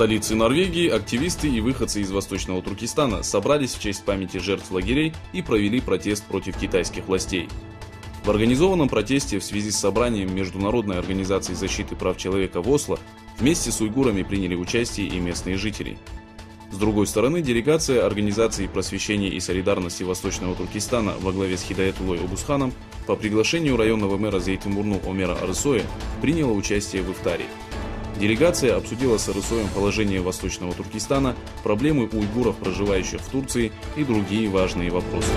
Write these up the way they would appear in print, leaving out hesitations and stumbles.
столице Норвегии активисты и выходцы из Восточного Туркестана собрались в честь памяти жертв лагерей и провели протест против китайских властей. В организованном протесте в связи с собранием Международной организации защиты прав человека в Осло вместе с уйгурами приняли участие и местные жители. С другой стороны, делегация Организации просвещения и солидарности Восточного Туркестана во главе с Хидаятуллой Обусханом по приглашению районного мэра Зейтинбурну Омера Арысоя приняла участие в ифтаре. Делегация обсудила с Арысоем положение Восточного Туркестана, проблемы уйгуров, проживающих в Турции, и другие важные вопросы.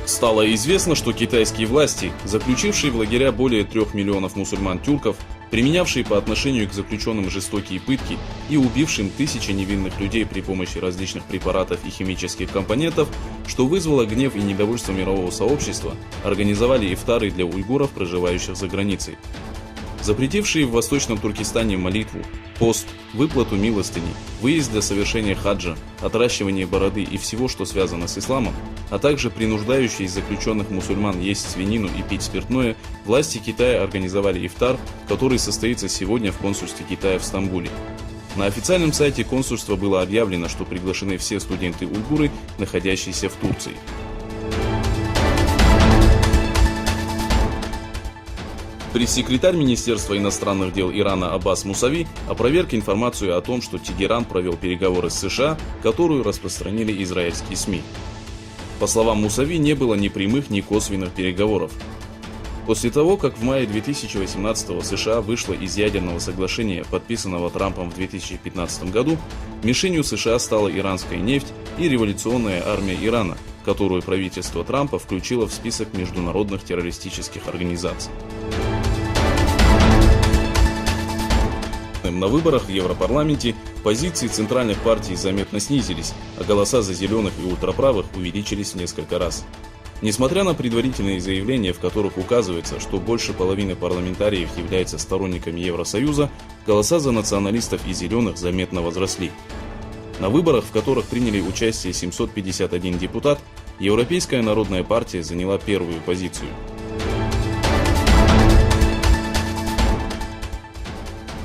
Стало известно, что китайские власти, заключившие в лагеря более 3 миллионов мусульман-тюрков, применявшие по отношению к заключенным жестокие пытки и убившим тысячи невинных людей при помощи различных препаратов и химических компонентов, что вызвало гнев и недовольство мирового сообщества, организовали ифтары для уйгуров, проживающих за границей. Запретившие в Восточном Туркестане молитву, пост, выплату милостыни, выезд для совершения хаджа, отращивание бороды и всего, что связано с исламом, а также принуждающие заключенных мусульман есть свинину и пить спиртное, власти Китая организовали ифтар, который состоится сегодня в консульстве Китая в Стамбуле. На официальном сайте консульства было объявлено, что приглашены все студенты-уйгуры, находящиеся в Турции. Пресс-секретарь Министерства иностранных дел Ирана Аббас Мусави опроверг информацию о том, что Тегеран провел переговоры с США, которую распространили израильские СМИ. По словам Мусави, не было ни прямых, ни косвенных переговоров. После того, как в мае 2018-го США вышла из ядерного соглашения, подписанного Трампом в 2015 году, мишенью США стала иранская нефть и революционная армия Ирана, которую правительство Трампа включило в список международных террористических организаций. На выборах в Европарламенте позиции центральных партий заметно снизились, а голоса за зеленых и ультраправых увеличились в несколько раз. Несмотря на предварительные заявления, в которых указывается, что больше половины парламентариев являются сторонниками Евросоюза, голоса за националистов и зеленых заметно возросли. На выборах, в которых приняли участие 751 депутат, Европейская народная партия заняла первую позицию.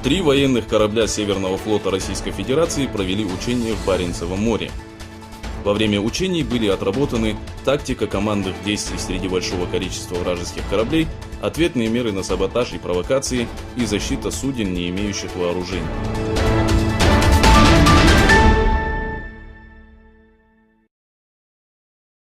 3 военных корабля Северного флота Российской Федерации провели учения в Баренцевом море. Во время учений были отработаны тактика командных действий среди большого количества вражеских кораблей, ответные меры на саботаж и провокации и защита суден, не имеющих вооружений.